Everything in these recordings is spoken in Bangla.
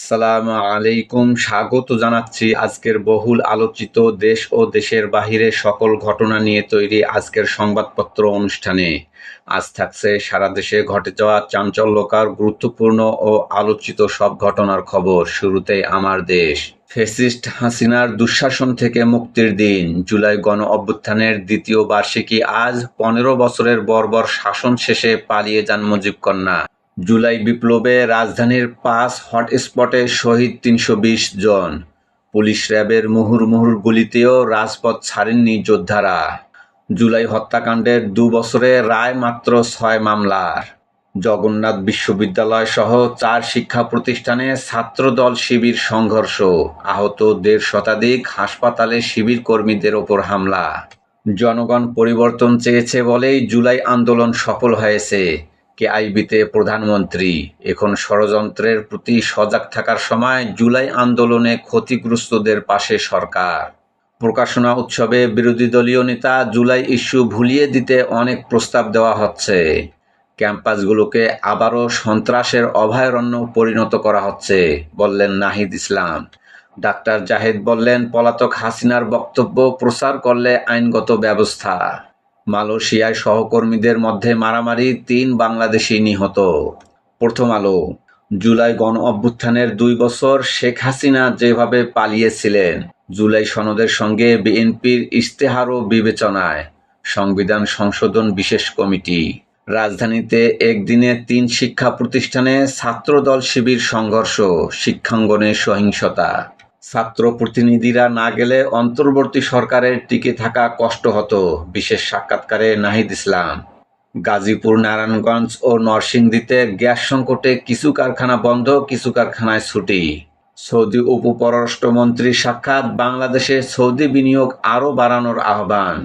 আসসালামু আলাইকুম, স্বাগত জানাচ্ছি আজকের বহুল আলোচিত দেশ ও দেশের বাহিরে সকল ঘটনা নিয়ে তৈরি আজকের সংবাদপত্র অনুষ্ঠানে। আজ থাকছে সারা দেশে ঘটে যাওয়া চাঞ্চল্যকর, গুরুত্বপূর্ণ ও আলোচিত সব ঘটনার খবর। শুরুতেই আমার দেশ। ফ্যাসিস্ট হাসিনার দুঃশাসন থেকে মুক্তির দিন। জুলাই গণ অভ্যুত্থানের দ্বিতীয় বার্ষিকী আজ। 15 বছরের বর্বর শাসন শেষে পালিয়ে যান মুজিব কন্যা। জুলাই বিপ্লবে রাজধানীর 5 হটস্পটে শহীদ 320 জন। পুলিশ র্যাবের মুহুর্মুহুর গুলিতেও রাজপথ ছাড়েননি যোদ্ধারা। জুলাই হত্যাকাণ্ডের 2 বছরে রায় মাত্র 6 মামলার। জগন্নাথ বিশ্ববিদ্যালয় সহ 4 শিক্ষা প্রতিষ্ঠানে ছাত্রদল শিবির সংঘর্ষ, আহত 1.5 শতাধিক। হাসপাতালে শিবির কর্মীদের ওপর হামলা। জনগণ পরিবর্তন চেয়েছে বলেই জুলাই আন্দোলন সফল হয়েছে, কেআইবিতে প্রধানমন্ত্রী। এখন ষড়যন্ত্রের প্রতি সজাগ থাকার সময়। জুলাই আন্দোলনে ক্ষতিগ্রস্তদের পাশে সরকার। প্রকাশনা উৎসবে বিরোধী দলীয় নেতা জুলাই ইস্যু ভুলিয়ে দিতে অনেক প্রস্তাব দেওয়া হচ্ছে। ক্যাম্পাসগুলোকে আবারও সন্ত্রাসের অভয়ারণ্য পরিণত করা হচ্ছে, বললেন নাহিদ ইসলাম। ডাক্তার জাহেদ বললেন, পলাতক হাসিনার বক্তব্য প্রচার করলে আইনগত ব্যবস্থা। মালয়েশিয়ায় সহকর্মীদের মধ্যে মারামারি, 3 বাংলাদেশি নিহত। প্রথম আলো। জুলাই গণ অভ্যুত্থানের 2 বছর শেখ হাসিনা যেভাবে পালিয়েছিলেন, জুলাই সনদের সঙ্গে বিএনপির ইশতেহারও বিবেচনায়। সংবিধান সংশোধন বিশেষ কমিটি। রাজধানীতে একদিনে 3 শিক্ষা প্রতিষ্ঠানে ছাত্রদল শিবির সংঘর্ষ, শিক্ষাঙ্গনে সহিংসতা। ছাত্র প্রতিনিধিরা না গেলে অন্তর্বর্তী সরকারের টিকে থাকা কষ্ট হতো, বিশেষ সাক্ষাৎকারে নাহিদ ইসলাম। গাজীপুর, নারায়ণগঞ্জ ও নরসিংদীতে গ্যাস সংকটে কিছু কারখানা বন্ধ, কিছু কারখানায় ছুটি। সৌদি উপপররাষ্ট্রমন্ত্রীর সাক্ষাৎ, বাংলাদেশে সৌদি বিনিয়োগ আরও বাড়ানোর আহ্বান।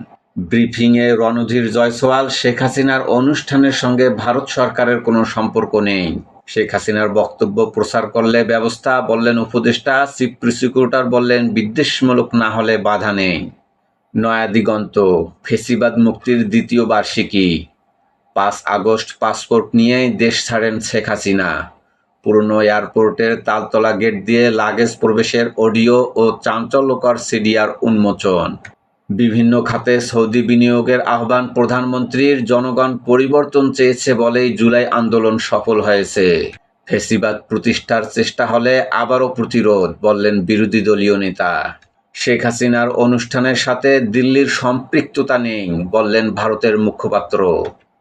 ব্রিফিংয়ে রণধীর জয়সওয়াল, শেখ হাসিনার অনুষ্ঠানের সঙ্গে ভারত সরকারের কোনো সম্পর্ক নেই। শেখ হাসিনার বক্তব্য প্রচার করলে ব্যবস্থা, বললেন উপদেষ্টা। চিফ প্রসিকিউটর বললেন, বিদ্বেষমূলক না হলে বাধা নেই। নয়া দিগন্ত। ফ্যাসিবাদ মুক্তির দ্বিতীয় বার্ষিকী। 5 আগস্ট পাসপোর্ট নিয়েই দেশ ছাড়েন শেখ হাসিনা। পুরনো এয়ারপোর্টের তালতলা গেট দিয়ে লাগেজ প্রবেশের অডিও ও চাঞ্চল্যকর সিডিআর উন্মোচন। বিভিন্ন খাতে সৌদি বিনিয়োগের আহ্বান প্রধানমন্ত্রীর। জনগণ পরিবর্তন চেয়েছে বলেই জুলাই আন্দোলন সফল হয়েছে। ফ্যাসিবাদ প্রতিষ্ঠার চেষ্টা হলে আবারও প্রতিরোধ, বললেন বিরোধী দলীয় নেতা। শেখ হাসিনার অনুষ্ঠানের সাথে দিল্লির সম্পৃক্ততা নেই, বললেন ভারতের মুখপাত্র।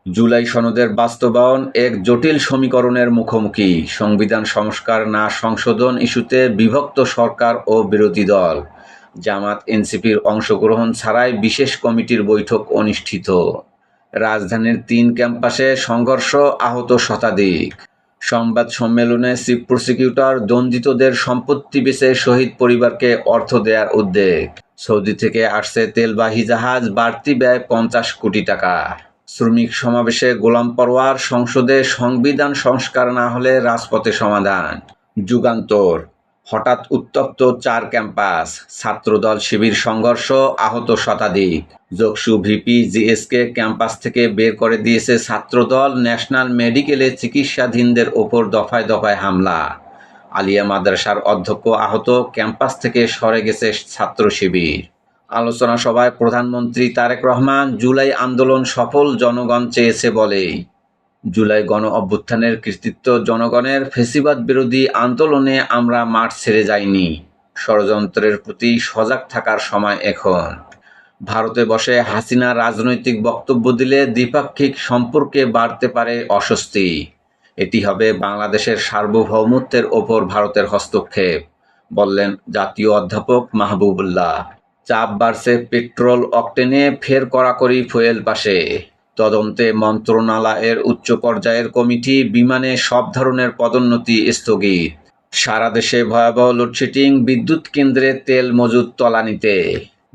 জুলাই সনদের বাস্তবায়ন এক জটিল সমীকরণের মুখোমুখি। সংবিধান সংস্কার না সংশোধন ইস্যুতে বিভক্ত সরকার ও বিরোধী দল। জামাত এনসিপির অংশগ্রহণ ছাড়াই বিশেষ কমিটির বৈঠক অনুষ্ঠিত। রাজধানীর 3 ক্যাম্পাসে সংঘর্ষ, আহত শতাধিক। সংবাদ সম্মেলনে চিফ প্রসিকিউটর, দণ্ডিতদের সম্পত্তি বেচে শহীদ পরিবারকে অর্থ দেওয়ার উদ্যোগ। সৌদি থেকে আসছে তেলবাহী জাহাজ, বাড়তি ব্যয় 50 কোটি টাকা। শ্রমিক সমাবেশে গোলাম পরোয়ার, সংসদে সংবিধান সংস্কার না হলে রাজপথে সমাধান। যুগান্তর। হঠাৎ উত্তপ্ত 4 ক্যাম্পাস, ছাত্রদল শিবির সংঘর্ষ, আহত শতাধিক। জকসু ভিপি জিএসকে ক্যাম্পাস থেকে বের করে দিয়েছে ছাত্রদল। ন্যাশনাল মেডিকেলে চিকিৎসাধীনদের ওপর দফায় দফায় হামলা। আলিয়া মাদ্রাসার অধ্যক্ষ আহত, ক্যাম্পাস থেকে সরে গেছে ছাত্র শিবির। আলোচনা সভায় প্রধানমন্ত্রী তারেক রহমান, জুলাই আন্দোলন সফল জনগণ চেয়েছে বলেই। জুলাই গণ অভ্যুত্থানের কৃতিত্ব জনগণের। ফ্যাসিবাদ বিরোধী আন্দোলনে আমরা মাঠ ছেড়ে যাইনি। ষড়যন্ত্রের প্রতি সজাগ থাকার সময় এখন। ভারতে বসে হাসিনা রাজনৈতিক বক্তব্য দিলে দ্বিপাক্ষিক সম্পর্কে বাড়তে পারে অস্বস্তি। এটি হবে বাংলাদেশের সার্বভৌমত্বের ওপর ভারতের হস্তক্ষেপ, বললেন জাতীয় অধ্যাপক মাহবুবুল্লাহ। চাপ বাড়ছে পেট্রোল অকটেনে, ফের কড়াকড়ি ফুয়েল পাশে। তদন্তে মন্ত্রণালয়ের উচ্চ পর্যায়ের কমিটি। বিমানে সব ধরনের পদোন্নতি স্থগিত। সারা দেশে ভয়াবহ লোডশেডিং, বিদ্যুৎ কেন্দ্রে তেল মজুদ তলানিতে।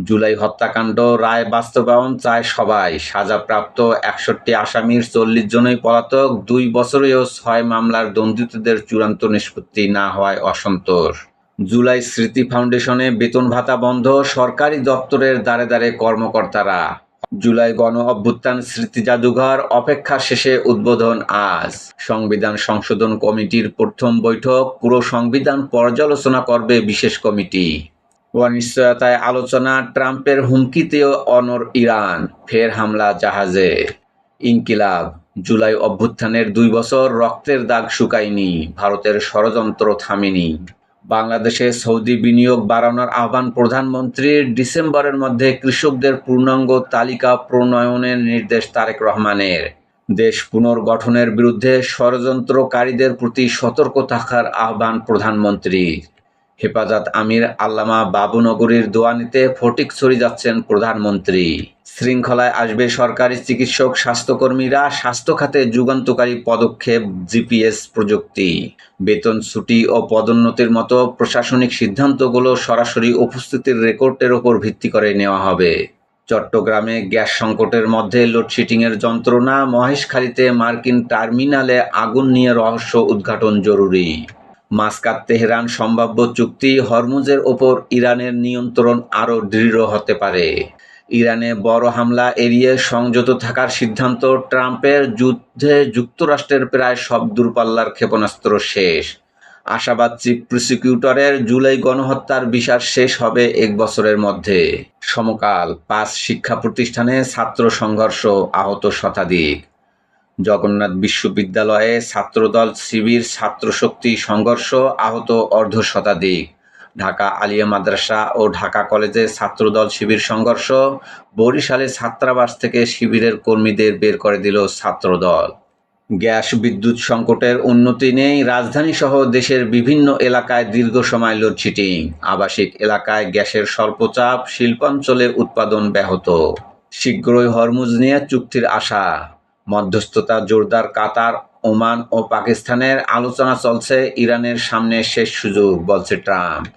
জুলাই হত্যাকাণ্ড রায় বাস্তবায়ন চায় সবাই। সাজাপ্রাপ্ত 61 আসামির 40 জনই পলাতক। 2 বছরেও 6 মামলার দণ্ডিতদের চূড়ান্ত নিষ্পত্তি না হওয়ায় অসন্তোষ। জুলাই স্মৃতি ফাউন্ডেশনে বেতন ভাতা বন্ধ, সরকারি দপ্তরের দ্বারে দ্বারে কর্মকর্তারা। জুলাই গণ অভ্যুত্থান স্মৃতি জাদুঘর অপেক্ষা শেষে উদ্বোধন আজ। সংবিধান সংশোধন কমিটির প্রথম বৈঠক, পুরো সংবিধান পর্যালোচনা করবে বিশেষ কমিটি। অনিশ্চয়তায় আলোচনা, ট্রাম্পের হুমকিতেও অনড় ইরান, ফের হামলা জাহাজে। ইনকিলাব, জুলাই অভ্যুত্থানের 2 বছর, রক্তের দাগ শুকায়নি, ভারতের ষড়যন্ত্র থামেনি। বাংলাদেশে সৌদি বিনিয়োগ বাড়ানোর আহ্বান প্রধানমন্ত্রীর, ডিসেম্বরের মধ্যে কৃষকদের পূর্ণাঙ্গ তালিকা প্রণয়নের নির্দেশ তারেক রহমানের। দেশ পুনর্গঠনের বিরুদ্ধে ষড়যন্ত্রকারীদের প্রতি সতর্ক থাকার আহ্বান প্রধানমন্ত্রীর। হেফাজত আমির আল্লামা বাবুনগরীর দোয়া নিতে ফটিকছড়ি যাচ্ছেন প্রধানমন্ত্রী। শৃঙ্খলায় আসবে সরকারি চিকিৎসক স্বাস্থ্যকর্মীরা, স্বাস্থ্য খাতে যুগান্তকারী পদক্ষেপ জিপিএস প্রযুক্তি। বেতন, ছুটি ও পদোন্নতির মতো প্রশাসনিক সিদ্ধান্তগুলো সরাসরি উপস্থিতির রেকর্ডের ওপর ভিত্তি করে নেওয়া হবে। চট্টগ্রামে গ্যাস সংকটের মধ্যে লোডশেডিংয়ের যন্ত্রণা, মহেশখালীতে মার্কিন টার্মিনালে আগুন নিয়ে রহস্য উদ্ঘাটন জরুরি। মাস্কাট তেহরান সম্ভাব্য চুক্তি, হরমুজের ওপর ইরানের নিয়ন্ত্রণ আরও দৃঢ় হতে পারে। ইরানে বড় হামলা এড়িয়ে সংযত থাকার সিদ্ধান্ত ট্রাম্পের, যুদ্ধে যুক্তরাষ্ট্রের প্রায় সব দূরপাল্লার ক্ষেপণাস্ত্র শেষ। আশাবাদ চিফ প্রসিকিউটরের, জুলাই গণহত্যার বিচার শেষ হবে 1 বছরের মধ্যে। সমকাল, 5 শিক্ষা প্রতিষ্ঠানে ছাত্র সংঘর্ষ, আহত শতাধিক। জগন্নাথ বিশ্ববিদ্যালয়ে ছাত্রদল শিবির ছাত্রশক্তি সংঘর্ষ, আহত অর্ধশতাধিক। ঢাকা আলিয়া মাদ্রাসা ও ঢাকা কলেজে ছাত্রদল শিবির সংঘর্ষ, বরিশালে ছাত্রাবাস থেকে শিবিরের কর্মীদের বের করে দিল ছাত্রদল। গ্যাস বিদ্যুৎ সংকটের উন্নতি নেই, রাজধানীসহ দেশের বিভিন্ন এলাকায় দীর্ঘ সময় লোডশেডিং। আবাসিক এলাকায় গ্যাসের স্বল্পচাপ, শিল্পাঞ্চলে উৎপাদন ব্যাহত। শীঘ্রই হরমুজ নিয়ে চুক্তির আশা। মধ্যস্থতা জোরদার কাতার, ওমান ও পাকিস্তানের, আলোচনা চলছে, ইরানের সামনে শেষ সুযোগ, বলছে ট্রাম্প।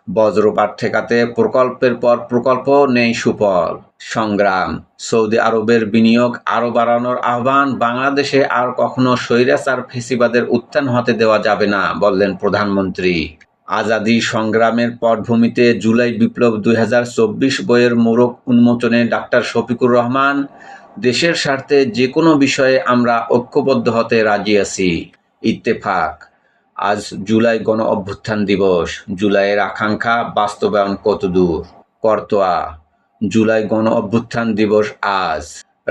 বজ্রপাত ঠেকাতে প্রকল্পের পর প্রকল্প, নেই সুফল। সংগ্রাম, সৌদি আরবের বিনিয়োগ আরও বাড়ানোর আহ্বান, বাংলাদেশে আর কখনো স্বৈরাচার ফ্যাসিবাদের উত্থান হতে দেওয়া যাবে না, বললেন প্রধানমন্ত্রী। আজাদী সংগ্রামের পটভূমিতে জুলাই বিপ্লব 2024 বইয়ের মোড়ক উন্মোচনে ডাক্তার শফিকুর রহমান, দেশের স্বার্থে যে কোনো বিষয়ে আমরা ঐক্যবদ্ধ হতে রাজি আছি। ইত্তেফাক, আজ জুলাই গণ অভ্যুত্থান দিবস, জুলাইয়ের আকাঙ্ক্ষা বাস্তবায়ন কতদূর। করতোয়া, জুলাই গণ অভ্যুত্থান দিবস আজ।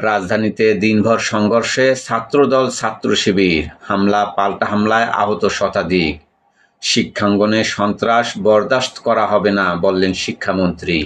রাজধানীতে দিনভর সংঘর্ষে ছাত্রদল ছাত্র শিবির, হামলা পাল্টা হামলায় আহত শতাধিক। শিক্ষাঙ্গনে সন্ত্রাস বরদাস্ত করা হবে না, বললেন শিক্ষামন্ত্রী।